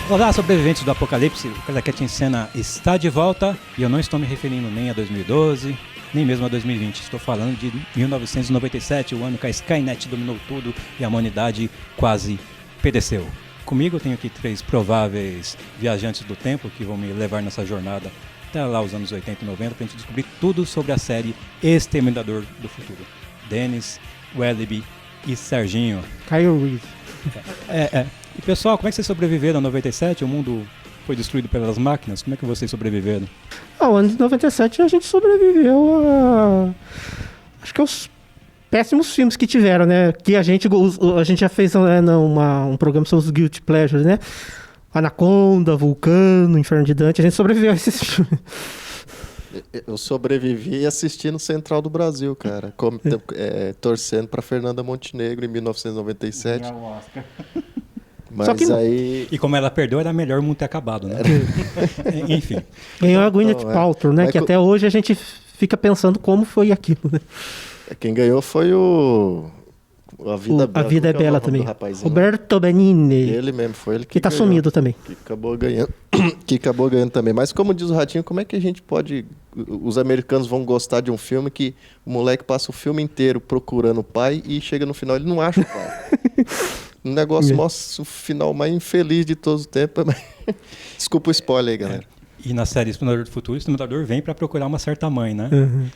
Olá, sobreviventes do Apocalipse, o Calaquete em Cena está de volta e eu não estou me referindo nem a 2012, nem mesmo a 2020. Estou falando de 1997, o ano que a Skynet dominou tudo e a humanidade quase pereceu. Comigo eu tenho aqui 3 prováveis viajantes do tempo que vão me levar nessa jornada até lá os anos 80 e 90 para a gente descobrir tudo sobre a série Exterminador do Futuro. Dennis, Welliby e Serginho. Kyle Reese. E pessoal, como é que vocês sobreviveram em 97? O mundo foi destruído pelas máquinas? Como é que vocês sobreviveram? O ano de 97 a gente sobreviveu a... acho que os péssimos filmes que tiveram, né? Que a gente já fez um programa sobre os Guilty Pleasures, né? Anaconda, Vulcano, Inferno de Dante. A gente sobreviveu a esses filmes. Eu sobrevivi assistindo Central do Brasil, cara. Torcendo pra Fernanda Montenegro em 1997. Mas aí... E como ela perdeu, era melhor o mundo ter acabado, né? Enfim. Ganhou a Gwyneth Paltrow, né? Que até hoje a gente fica pensando como foi aquilo, né? Quem ganhou foi A Vida Bela. A Vida é Bela também. Roberto Benigni. Ele mesmo, foi ele que tá ganhou, sumido também. Que acabou ganhando também. Mas como diz o Ratinho, como é que a gente pode... Os americanos vão gostar de um filme que o moleque passa o filme inteiro procurando o pai e chega no final ele não acha o pai. Um negócio mostra o final mais infeliz de todos os tempos. Desculpa o spoiler aí, galera. E na série Exterminador do Futuro, o Exterminador vem para procurar uma certa mãe, né? Uhum.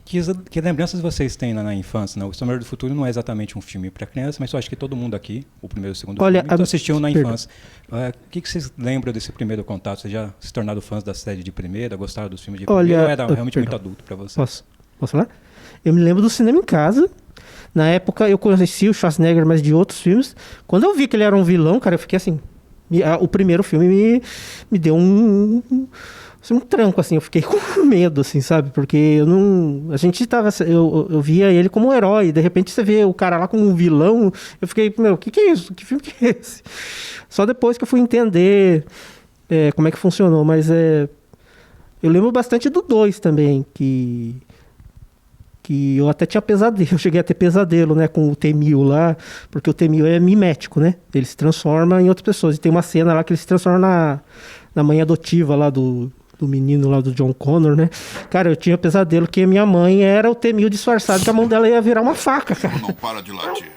Que lembranças vocês têm na infância? Né? O Exterminador do Futuro não é exatamente um filme para criança, mas eu acho que todo mundo aqui, o primeiro e o segundo filme, assistiu na infância. O que vocês lembram desse primeiro contato? Vocês já se tornaram fãs da série de primeira? Gostaram dos filmes de primeira? Ou era realmente muito adulto para vocês? Posso falar? Eu me lembro do cinema em casa. Na época eu conheci o Schwarzenegger, mas de outros filmes. Quando eu vi que ele era um vilão, cara, eu fiquei assim... O primeiro filme me deu um tranco, assim. Eu fiquei com medo, assim, sabe? Porque eu não... A gente tava... Eu via ele como um herói. De repente você vê o cara lá como um vilão. Eu fiquei, o que é isso? Que filme que é esse? Só depois que eu fui entender como é que funcionou. Mas eu lembro bastante do 2 também, que eu até tinha pesadelo, eu cheguei a ter pesadelo, né, com o T-1000 lá, porque o T-1000 é mimético, né, ele se transforma em outras pessoas, e tem uma cena lá que ele se transforma na mãe adotiva lá do menino lá do John Connor, né, cara, eu tinha pesadelo que minha mãe era o T-1000 disfarçado, que a mão dela ia virar uma faca, cara. Não para de latir.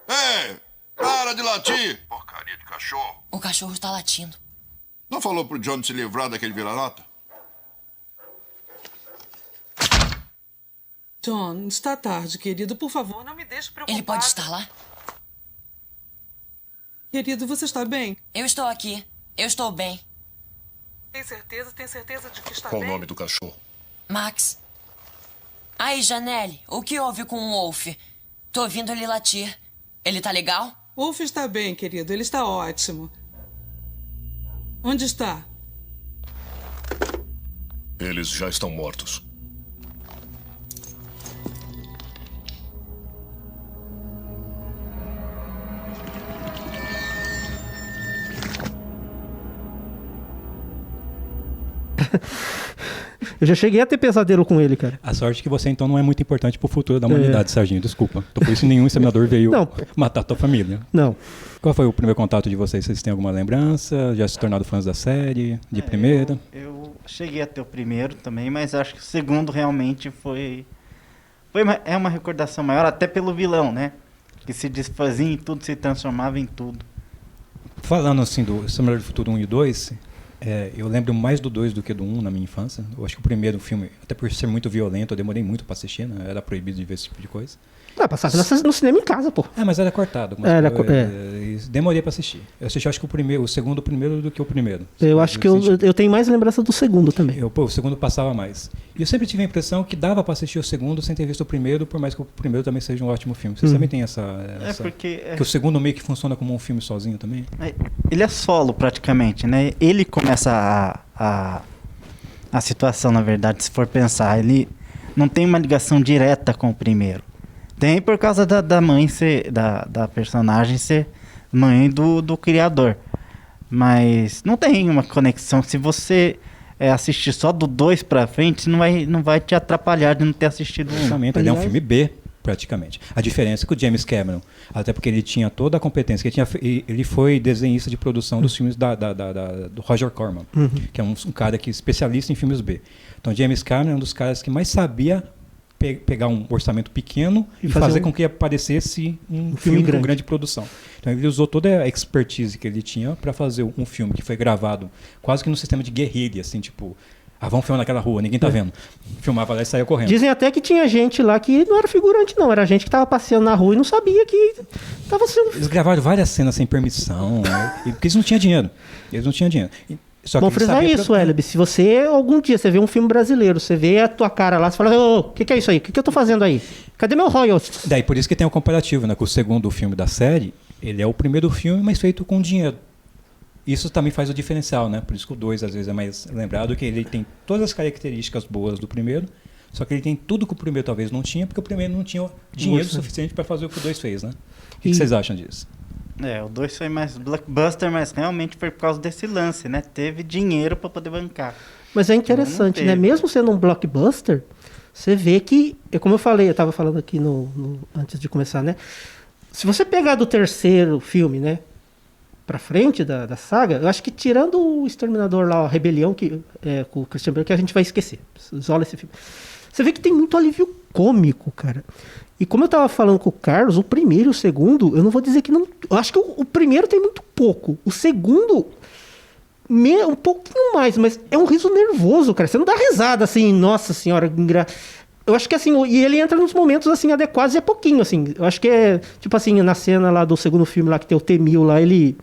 Ei, para de latir, porcaria de cachorro. O cachorro está latindo. Não falou pro John se livrar daquele vira-lata? John, está tarde, querido. Por favor, não me deixe preocupado. Ele pode estar lá? Querido, você está bem? Eu estou aqui. Eu estou bem. Tem certeza? Tem certeza de que está Qual bem? o nome do cachorro? Max. Aí, Janelle, o que houve com o Wolf? Tô ouvindo ele latir. Ele tá legal? Wolf está bem, querido. Ele está ótimo. Onde está? Eles já estão mortos. Eu já cheguei a ter pesadelo com ele, cara. A sorte é que você, então, não é muito importante pro futuro da humanidade, Serginho. Desculpa. Então, por isso nenhum exterminador veio matar a tua família. Não. Qual foi o primeiro contato de vocês? Vocês têm alguma lembrança? Já se tornaram fãs da série? De primeira? Eu cheguei a ter o primeiro também, mas acho que o segundo realmente é uma recordação maior, até pelo vilão, né? Que se desfazia em tudo, se transformava em tudo. Falando assim do Exterminador do Futuro 1 e 2... eu lembro mais do 2 do que do 1 na minha infância. Eu acho que o primeiro filme, até por ser muito violento, eu demorei muito pra assistir, né? Era proibido de ver esse tipo de coisa. Passava no cinema em casa, pô. Mas era cortado. Demorei pra assistir. Eu assisti, acho que o segundo primeiro do que o primeiro. Eu acho que eu tenho mais lembrança do segudo também. O segundo passava mais. E eu sempre tive a impressão que dava pra assistir o segundo sem ter visto o primeiro, por mais que o primeiro também seja um ótimo filme. Vocês também têm essa... Que o segundo meio que funciona como um filme sozinho também? Ele é solo, praticamente, né? Ele começa a situação, na verdade, se for pensar. Ele não tem uma ligação direta com o primeiro. Tem por causa da mãe da personagem ser mãe do criador. Mas não tem uma conexão. Se você assistir só do 2 pra frente, não vai te atrapalhar de não ter assistido o 1. Ele é um filme B. praticamente. A diferença é que o James Cameron, até porque ele tinha toda a competência, ele foi desenhista de produção dos filmes do Roger Corman, que é um cara que é especialista em filmes B. Então, James Cameron é um dos caras que mais sabia pegar um orçamento pequeno e fazer com que aparecesse um filme com grande produção. Então, ele usou toda a expertise que ele tinha para fazer um filme que foi gravado quase que no sistema de guerrilha, assim, tipo... vamos filmar naquela rua, ninguém tá vendo. Filmava lá e saía correndo. Dizem até que tinha gente lá que não era figurante, não. Era gente que tava passeando na rua e não sabia que tava sendo... Eles gravaram várias cenas sem permissão, né? Porque eles não tinham dinheiro. Só que Vamos frisar isso, Hélio. Se você, algum dia, você vê um filme brasileiro, você vê a tua cara lá, você fala, o que é isso aí? O que eu tô fazendo aí? Cadê meu royalties? Daí, por isso que tem o comparativo, né? Que o segundo filme da série, ele é o primeiro filme, mas feito com dinheiro. Isso também faz o diferencial, né? Por isso que o 2 às vezes é mais lembrado, que ele tem todas as características boas do primeiro, só que ele tem tudo que o primeiro talvez não tinha, porque o primeiro não tinha dinheiro suficiente para fazer o que o 2 fez, né? O que vocês acham disso? O 2 foi mais blockbuster, mas realmente foi por causa desse lance, né? Teve dinheiro para poder bancar. Mas é interessante, né? Mesmo sendo um blockbuster, você vê que, como eu falei, eu estava falando aqui antes de começar, né? Se você pegar do terceiro filme, né? Pra frente da saga, eu acho que tirando o Exterminador lá, a Rebelião, com o Christian Bale, que a gente vai esquecer. Isola esse filme. Você vê que tem muito alívio cômico, cara. E como eu tava falando com o Carlos, o primeiro e o segundo, eu não vou dizer que não... Eu acho que o primeiro tem muito pouco. O segundo, um pouquinho mais, mas é um riso nervoso, cara. Você não dá risada assim, nossa senhora, eu acho que assim, e ele entra nos momentos assim adequados e é pouquinho, assim. Eu acho que é, tipo assim, na cena lá do segundo filme lá que tem o T-1000 lá, ele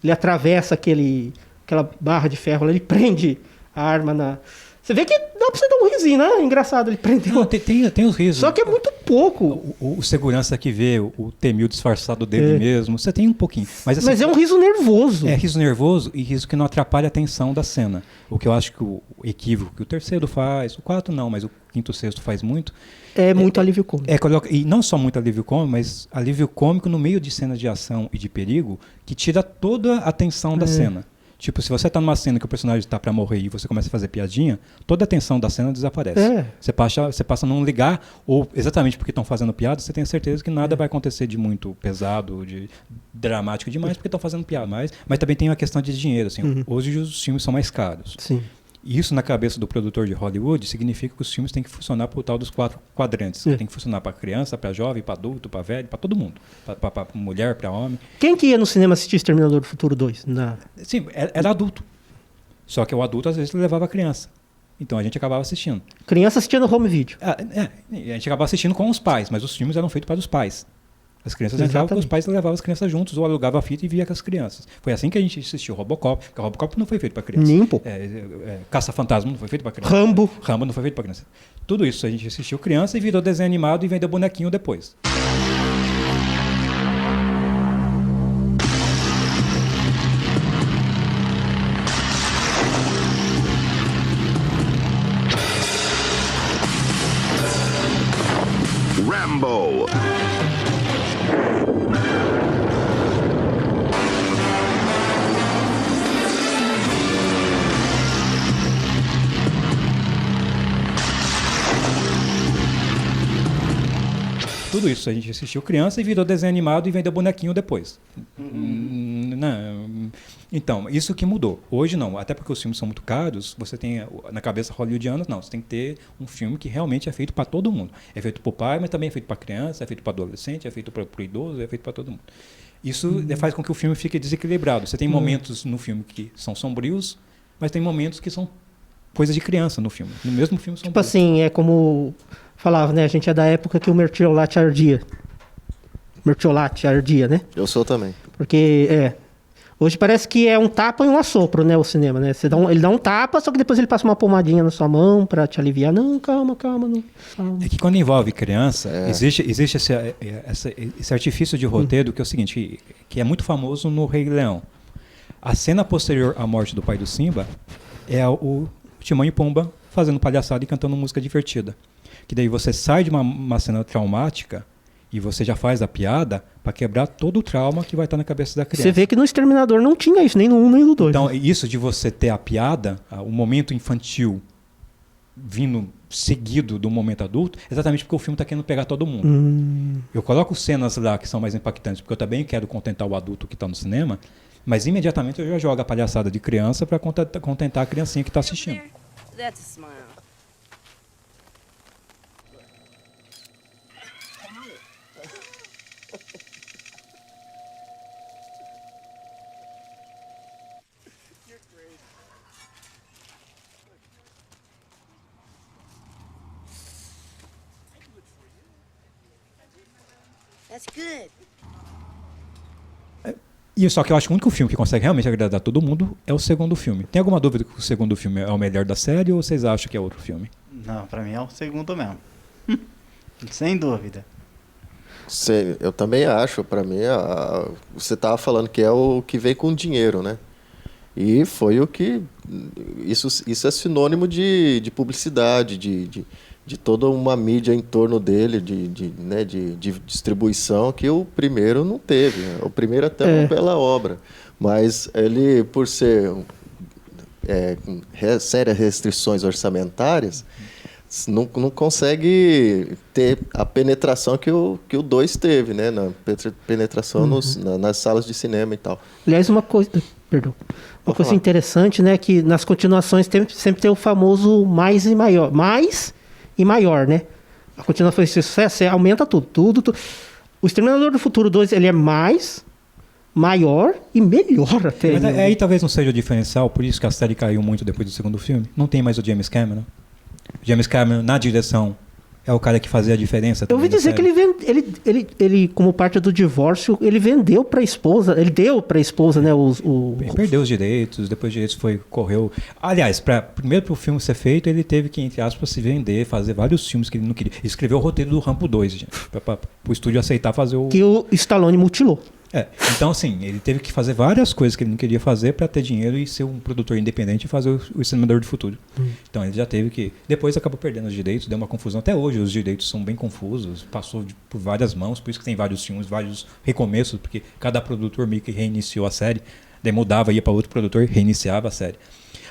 atravessa aquela barra de ferro lá, ele prende a arma na... Você vê que dá pra você dar um risinho, né? Engraçado, ele prendeu... Não, tem os risos. Só que é muito pouco. O segurança que vê o T-1000 disfarçado dele mesmo, você tem um pouquinho. Mas, assim, mas é um riso nervoso. É riso nervoso e riso que não atrapalha a tensão da cena. O que eu acho que o equívoco que o terceiro faz, o quarto não, mas o quinto e o sexto faz muito. É muito alívio cômico. E não só muito alívio cômico, mas alívio cômico no meio de cenas de ação e de perigo, que tira toda a tensão da cena. Tipo, se você tá numa cena que o personagem tá pra morrer e você começa a fazer piadinha, toda a tensão da cena desaparece. Você passa a não ligar, ou exatamente porque estão fazendo piada, você tem a certeza que nada vai acontecer de muito pesado, de dramático demais, porque estão fazendo piada. Mas também tem uma questão de dinheiro, assim. Hoje os filmes são mais caros. Sim. E isso, na cabeça do produtor de Hollywood, significa que os filmes têm que funcionar por tal dos 4 quadrantes. Tem que funcionar para criança, para jovem, para adulto, para velho, para todo mundo. Para mulher, para homem. Quem que ia no cinema assistir Exterminador do Futuro 2? Sim, era adulto. Só que o adulto, às vezes, levava a criança. Então a gente acabava assistindo. Criança assistindo home video. A gente acabava assistindo com os pais, mas os filmes eram feitos para os pais. As crianças entravam com os pais, levavam as crianças juntos, ou alugava a fita e via com as crianças. Foi assim que a gente assistiu Robocop, porque o Robocop não foi feito para criança. Nem um pouco. Caça-Fantasma não foi feito para criança. Rambo não foi feito para criança. Tudo isso a gente assistiu criança e virou desenho animado e vendeu bonequinho depois. Rambo. Tudo isso a gente assistiu criança e virou desenho animado e vendeu bonequinho depois. Não. Então, isso que mudou. Hoje não, até porque os filmes são muito caros, você tem na cabeça hollywoodiana, não, você tem que ter um filme que realmente é feito para todo mundo. É feito para o pai, mas também é feito para criança, é feito para adolescente, é feito para o idoso, é feito para todo mundo. Isso faz com que o filme fique desequilibrado. Você tem momentos no filme que são sombrios, mas tem momentos que são coisas de criança no filme. No mesmo filme são tipo assim, é como falava, né? A gente é da época que o mertiolate ardia. Mertiolate ardia, né? Eu sou também. Porque, hoje parece que é um tapa e um assopro, né? O cinema, né? Ele dá um tapa, só que depois ele passa uma pomadinha na sua mão pra te aliviar. Não, calma. Não, calma. É que quando envolve criança, existe esse artifício de roteiro que é o seguinte, que é muito famoso no Rei Leão. A cena posterior à morte do pai do Simba é o Timão e Pumba fazendo palhaçada e cantando música divertida. Que daí você sai de uma cena traumática e você já faz a piada para quebrar todo o trauma que vai estar na cabeça da criança. Você vê que no Exterminador não tinha isso, nem no 1 nem no 2. Então, isso de você ter a piada, o momento infantil vindo seguido do momento adulto, exatamente porque o filme está querendo pegar todo mundo. Eu coloco cenas lá que são mais impactantes, porque eu também quero contentar o adulto que está no cinema, mas imediatamente eu já jogo a palhaçada de criança para contentar a criancinha que está assistindo. That's a smile. That's good. E só que eu acho que o único filme que consegue realmente agradar todo mundo é o segundo filme. Tem alguma dúvida que o segundo filme é o melhor da série ou vocês acham que é outro filme? Não, pra mim é o segundo mesmo. Sem dúvida. Eu também acho, para mim, você estava falando que é o que vem com dinheiro, né? E foi o que... Isso é sinônimo de publicidade, de toda uma mídia em torno dele, de distribuição, que o primeiro não teve. Né? O primeiro até uma bela obra, mas ele, por ser sérias restrições orçamentárias, não consegue ter a penetração que o 2 teve, né? Na penetração nas salas de cinema e tal. Aliás, uma coisa interessante, né? Que nas continuações sempre tem o famoso mais e maior. Mais e maior, né? A continuação de sucesso aumenta tudo. O Exterminador do Futuro 2, ele é mais, maior e melhor até. Mas aí talvez não seja o diferencial, por isso que a série caiu muito depois do segundo filme. Não tem mais o James Cameron. O James Cameron, na direção, é o cara que fazia a diferença. Eu ouvi dizer que ele, como parte do divórcio, ele vendeu para a esposa, ele deu para a esposa, né? Ele perdeu os direitos, depois os direitos correu. Aliás, primeiro para o filme ser feito, ele teve que, entre aspas, se vender, fazer vários filmes que ele não queria. Ele escreveu o roteiro do Rambo 2, gente, para o estúdio aceitar fazer o... Que o Stallone mutilou. Então, assim, ele teve que fazer várias coisas que ele não queria fazer para ter dinheiro e ser um produtor independente e fazer o Exterminador do Futuro. Então, ele já teve que... Depois acabou perdendo os direitos, deu uma confusão. Até hoje, os direitos são bem confusos, passou por várias mãos, por isso que tem vários filmes, vários recomeços, porque cada produtor meio que reiniciou a série, daí mudava, ia para outro produtor e reiniciava a série.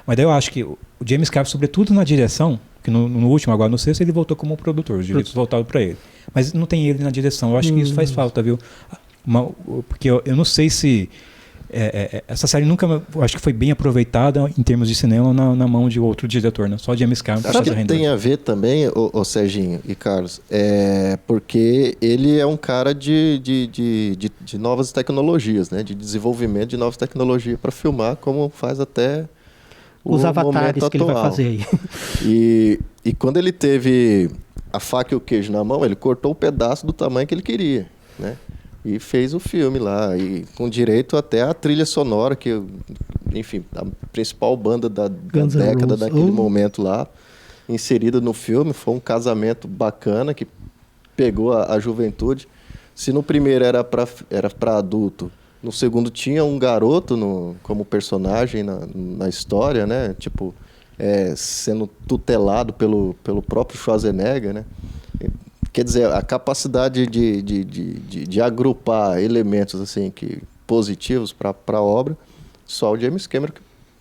Mas daí eu acho que o James Cameron, sobretudo na direção, que no último, agora no sexto, ele voltou como produtor, os direitos voltaram para ele. Mas não tem ele na direção, eu acho que isso faz falta, viu? Porque eu não sei se essa série nunca, acho que foi bem aproveitada em termos de cinema na mão de outro diretor, né? Só James Cameron. Acho que tem a ver também, o Serginho e Carlos, porque ele é um cara de novas tecnologias, né? De desenvolvimento de novas tecnologias para filmar, como faz até os avatares que ele vai fazer aí. E quando ele teve a faca e o queijo na mão, ele cortou o pedaço do tamanho que ele queria, né? E fez o filme lá, e com direito até a trilha sonora, que, enfim, a principal banda da década daquele momento lá, inserida no filme. Foi um casamento bacana que pegou a juventude. Se no primeiro era para adulto, no segundo tinha um garoto como personagem na história, né? Tipo, sendo tutelado pelo próprio Schwarzenegger, né? Quer dizer, a capacidade de agrupar elementos assim, positivos para a obra, só o James Cameron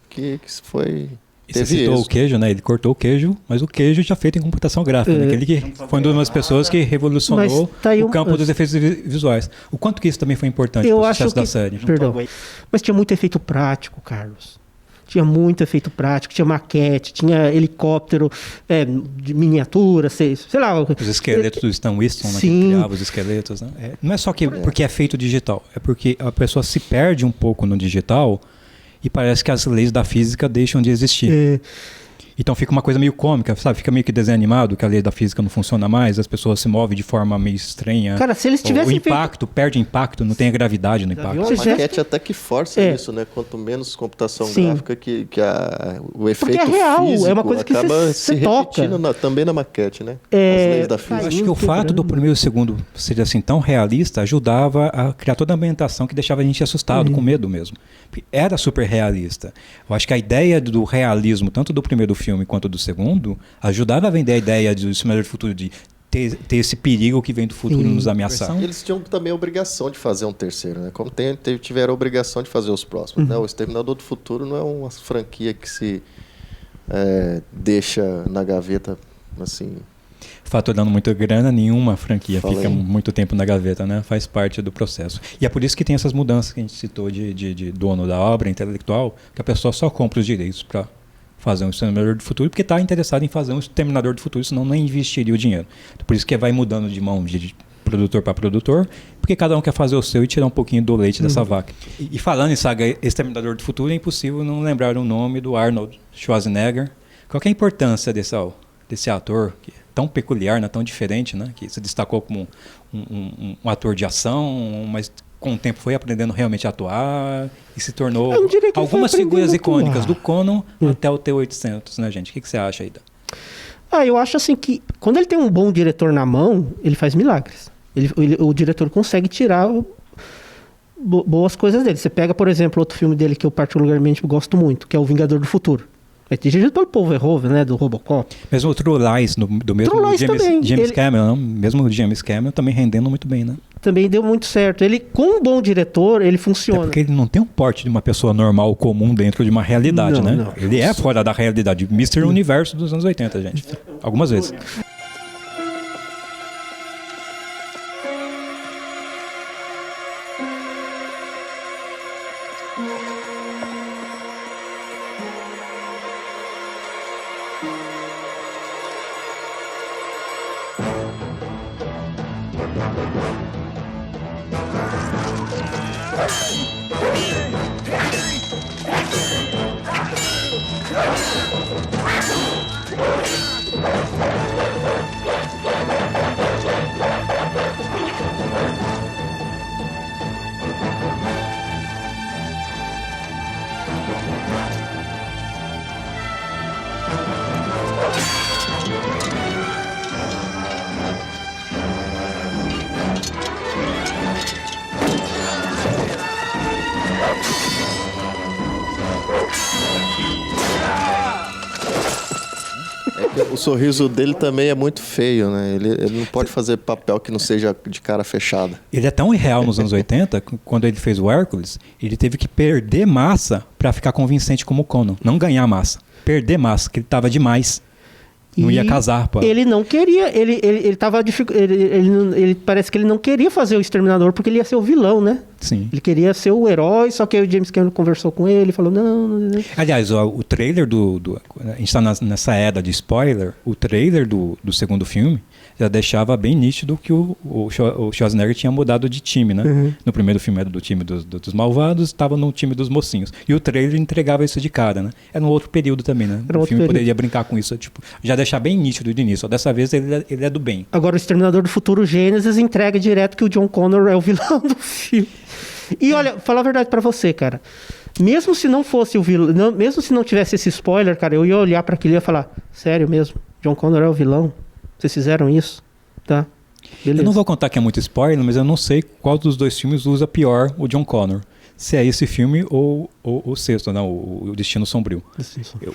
que foi... Você citou o queijo, né? Ele cortou o queijo, mas o queijo já feito em computação gráfica. Né? Ele que foi uma das pessoas que revolucionou o campo dos efeitos visuais. O quanto que isso também foi importante para o sucesso da série? Perdão, mas tinha muito efeito prático, Carlos. Tinha muito efeito prático, tinha maquete, tinha helicóptero de miniatura, sei lá. Os esqueletos do Stan Winston, né, que criava os esqueletos. Né? Não é só porque é feito digital, é porque a pessoa se perde um pouco no digital e parece que as leis da física deixam de existir. Então fica uma coisa meio cômica, sabe? Fica meio que desenho animado, que a lei da física não funciona mais, as pessoas se movem de forma meio estranha. Cara, se eles tivessem o impacto, perde impacto, não tem a gravidade no impacto. A maquete até que força isso, né? Quanto menos computação gráfica, o efeito porque é real, físico é uma coisa que acaba se repetindo também na maquete, né? As leis da física. Eu acho que o fato do primeiro e o segundo ser assim tão realista ajudava a criar toda a ambientação que deixava a gente assustado, com medo mesmo. Era super realista. Eu acho que a ideia do realismo, tanto do primeiro filme quanto do segundo, ajudava a vender a ideia do Exterminador do Futuro, de ter esse perigo que vem do futuro nos ameaçar. Eles tinham também a obrigação de fazer um terceiro, né? Como tiveram a obrigação de fazer os próximos. Né? O Exterminador do Futuro não é uma franquia que se deixa na gaveta, assim... Faturando muita grana, nenhuma franquia Fala fica aí. muito tempo na gaveta, né? Faz parte do processo. E é por isso que tem essas mudanças que a gente citou de dono da obra intelectual, que a pessoa só compra os direitos para fazer um Exterminador do Futuro, porque está interessado em fazer um Exterminador do Futuro, senão não investiria o dinheiro. Por isso que vai mudando de mão de produtor para produtor, porque cada um quer fazer o seu e tirar um pouquinho do leite dessa vaca. E falando em saga Exterminador do Futuro, é impossível não lembrar o nome do Arnold Schwarzenegger. Qual que é a importância desse ator que é tão peculiar, né, tão diferente, né, que se destacou como um ator de ação, mas com o tempo foi aprendendo realmente a atuar e se tornou Eu não diria que ele algumas foi figuras aprendendo a icônicas atuar. do Conan até o T-800, né, gente? O que você acha aí? Eu acho assim que quando ele tem um bom diretor na mão, ele faz milagres. O diretor consegue tirar boas coisas dele. Você pega, por exemplo, outro filme dele que eu particularmente gosto muito, que é O Vingador do Futuro. É dirigido pelo Paul Verhoeven, né, do Robocop. Mesmo o True Lies, do mesmo True Lies também. James Ele- Cameron, mesmo o James Cameron também rendendo muito bem, né? Também deu muito certo. Ele, com um bom diretor, ele É funciona. porque ele não tem um porte de uma pessoa normal, comum, dentro de uma realidade, Não, né? não. Ele é fora da realidade. Mr. Universo dos anos 80, gente. Algumas vezes. O sorriso dele também é muito feio, né? Ele não pode fazer papel que não seja de cara fechada. Ele é tão irreal nos anos 80, quando ele fez o Hércules, ele teve que perder massa pra ficar convincente como o Conan. Não ganhar massa. Perder massa, que ele tava demais. Não ia casar, pô. Ele não queria, ele tava ele parece que ele não queria fazer o Exterminador porque ele ia ser o vilão, né? Sim. Ele queria ser o herói, só que aí o James Cameron conversou com ele e falou, não. Aliás, o trailer a gente tá nessa era de spoiler, o trailer do segundo filme já deixava bem nítido que o Schwarzenegger tinha mudado de time, né? Uhum. No primeiro filme era do time dos malvados, estava no time dos mocinhos. E o trailer entregava isso de cara, né? Era um outro período também, né? Era O outro filme período. poderia brincar com isso, tipo, já deixar bem nítido de início. Ó, dessa vez ele é do bem. Agora o Exterminador do Futuro Gênesis entrega direto que o John Connor é o vilão do filme. E olha, falar a verdade pra você, cara. Mesmo se não fosse o vilão, mesmo se não tivesse esse spoiler, cara, eu ia olhar pra aquilo e ia falar, sério mesmo, John Connor é o vilão? Vocês fizeram isso? Tá. Beleza. Eu não vou contar que é muito spoiler, mas eu não sei qual dos dois filmes usa pior o John Connor. Se é esse filme ou o sexto, não, o Destino Sombrio.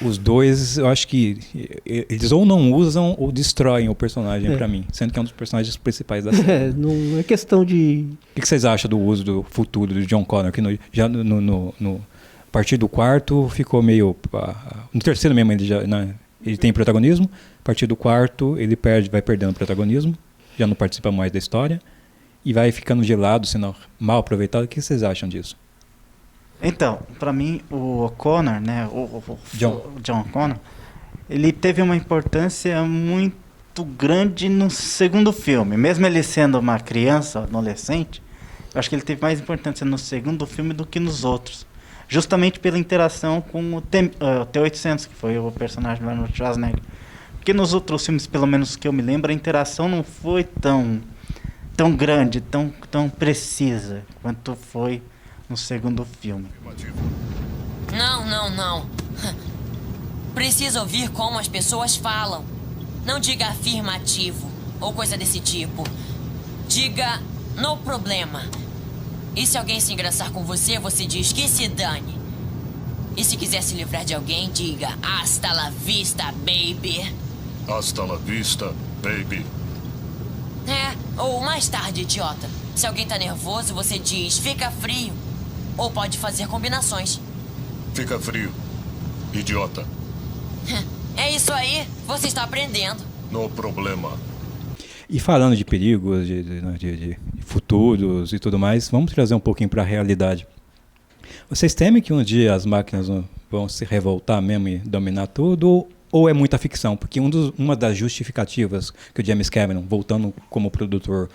Os dois, eu acho que eles ou não usam ou destroem o personagem pra mim, sendo que é um dos personagens principais da série. Não é questão de... O que vocês acham do uso do futuro do John Connor? Que já a partir do quarto ficou meio... no terceiro mesmo ele tem protagonismo. A partir do quarto ele vai perdendo protagonismo. Já não participa mais da história. E vai ficando de lado, sendo mal aproveitado. O que vocês acham disso? Então, pra mim, o O'Connor, né, o John Connor, ele teve uma importância muito grande no segundo filme. Mesmo ele sendo uma criança, adolescente, eu acho que ele teve mais importância no segundo filme do que nos outros. Justamente pela interação com o T-800, que foi o personagem do Arnold Schwarzenegger. Porque nos outros filmes, pelo menos que eu me lembro, a interação não foi tão grande, tão precisa quanto foi no segundo filme. Não. Precisa ouvir como as pessoas falam. Não diga afirmativo ou coisa desse tipo. Diga no problema. E se alguém se engraçar com você, você diz que se dane. E se quiser se livrar de alguém, diga hasta la vista, baby. Hasta la vista, baby. Ou mais tarde, idiota. Se alguém tá nervoso, você diz fica frio. Ou pode fazer combinações. Fica frio, idiota. É isso aí, você está aprendendo. No problema. E falando de perigos, de futuros e tudo mais, vamos trazer um pouquinho para a realidade. Vocês temem que um dia as máquinas vão se revoltar mesmo e dominar tudo? Ou é muita ficção? Porque uma das justificativas que o James Cameron, voltando como produtor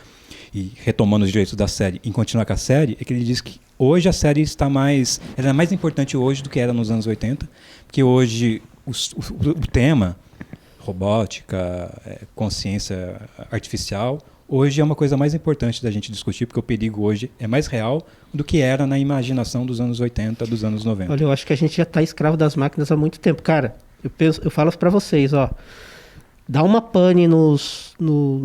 e retomando os direitos da série, em continuar com a série, é que ele diz que hoje a série está mais... Ela é mais importante hoje do que era nos anos 80, porque hoje o tema, robótica, consciência artificial, hoje é uma coisa mais importante da gente discutir, porque o perigo hoje é mais real do que era na imaginação dos anos 80, dos anos 90. Olha, eu acho que a gente já tá escravo das máquinas há muito tempo. Cara, eu falo pra vocês, ó. Dá uma pane no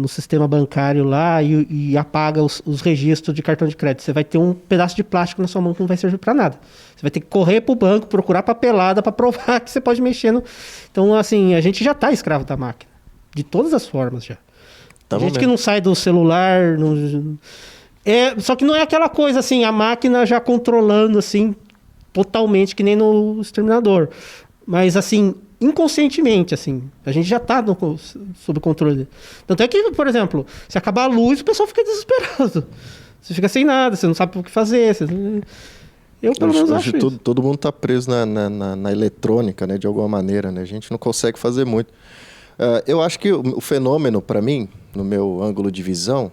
sistema bancário lá e apaga os registros de cartão de crédito. Você vai ter um pedaço de plástico na sua mão que não vai servir pra nada. Você vai ter que correr pro banco, procurar papelada pra provar que você pode mexer no... Então, assim, a gente já tá escravo da máquina. De todas as formas já. Tá Gente que não sai do celular. Só que não é aquela coisa assim, a máquina já controlando assim, totalmente, que nem no Exterminador. Mas assim, inconscientemente, assim, a gente já está sob controle. Tanto é que, por exemplo, se acabar a luz, o pessoal fica desesperado. Você fica sem nada, você não sabe o que fazer. Eu, pelo menos, acho isso. Todo mundo está preso na eletrônica, né, de alguma maneira, né? A gente não consegue fazer muito. Eu acho que o fenômeno, para mim, no meu ângulo de visão,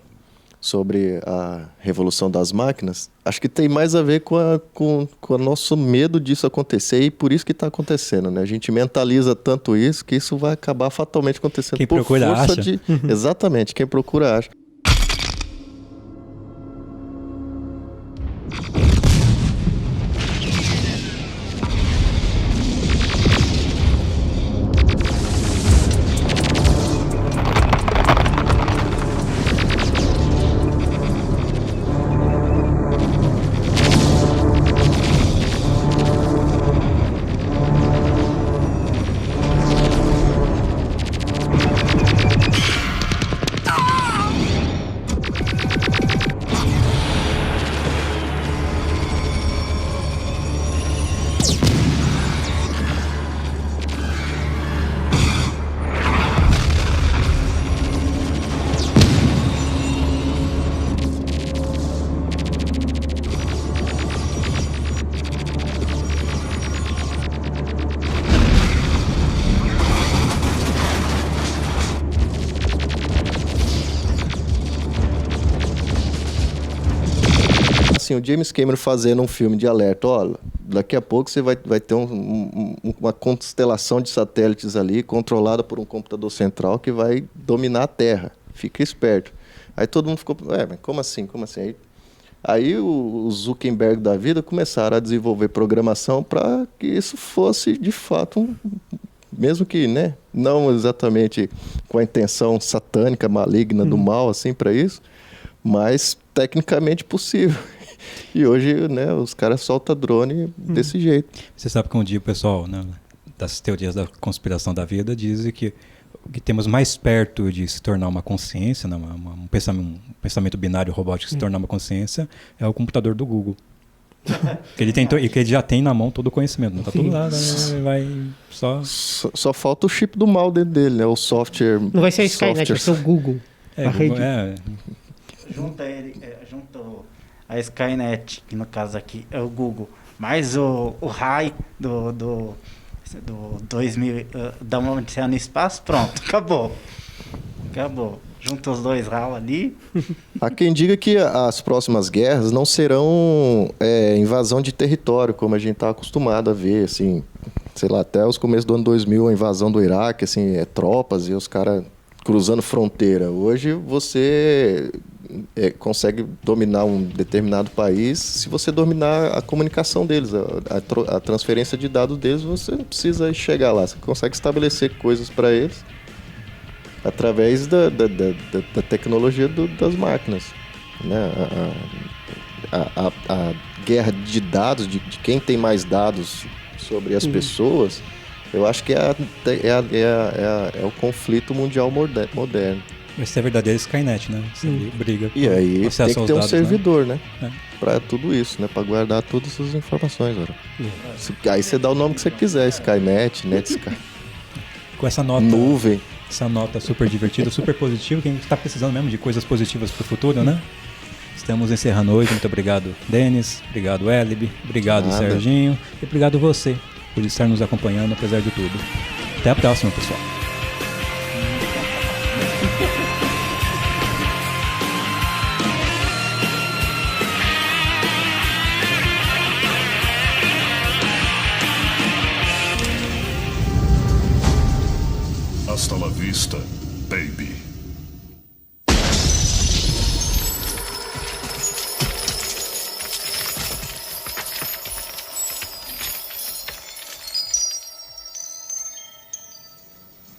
sobre a revolução das máquinas, acho que tem mais a ver com o nosso medo disso acontecer, e por isso que está acontecendo, né? A gente mentaliza tanto isso que isso vai acabar fatalmente acontecendo. Quem por procura força acha. Exatamente, quem procura acha. Assim, o James Cameron fazendo um filme de alerta, olha, daqui a pouco você vai ter uma constelação de satélites ali, controlada por um computador central que vai dominar a Terra. Fica esperto. Aí todo mundo ficou, mas como assim? Como assim? Aí o Zuckerberg da vida começaram a desenvolver programação para que isso fosse, de fato, mesmo que, né, não exatamente com a intenção satânica, maligna do mal, assim, para isso, mas tecnicamente possível. E hoje, né, os caras soltam drone desse jeito. Você sabe que um dia o pessoal, né, das teorias da conspiração da vida diz que o que temos mais perto de se tornar uma consciência, né, um pensamento binário robótico se tornar uma consciência, é o computador do Google. Que ele tentou, e que ele já tem na mão todo o conhecimento, não tá tudo lá, né, vai só falta o chip do mal dentro dele, né, o software. Não vai ser a Skynet, vai ser o Google. Junta a Skynet, que no caso aqui é o Google, mais o RAI do 2000, da Odisseia no Espaço, pronto, acabou. Junta os dois RAL ali. Há quem diga que as próximas guerras não serão invasão de território, como a gente está acostumado a ver, assim, sei lá, até os começos do ano 2000, a invasão do Iraque, assim, tropas e os caras cruzando fronteira. Hoje você consegue dominar um determinado país se você dominar a comunicação deles, a transferência de dados deles. Você não precisa chegar lá, você consegue estabelecer coisas para eles através da tecnologia das máquinas, né? A guerra de dados, de quem tem mais dados sobre as pessoas, eu acho que é o conflito mundial moderno. Esse é a verdadeira Skynet, né? Você briga. E aí tem que ter um dados, servidor, né? Para tudo isso, né? Para guardar todas essas informações. Aí você dá o nome que você quiser, Skynet, NetSky. com essa nota. Nuvem. Essa nota super divertida, super positiva, que a gente está precisando mesmo de coisas positivas para o futuro, né? Estamos encerrando hoje. Muito obrigado, Denis. Obrigado, Elibe. Obrigado, Nada. Serginho. E obrigado você por estar nos acompanhando, apesar de tudo. Até a próxima, pessoal. Hasta la vista,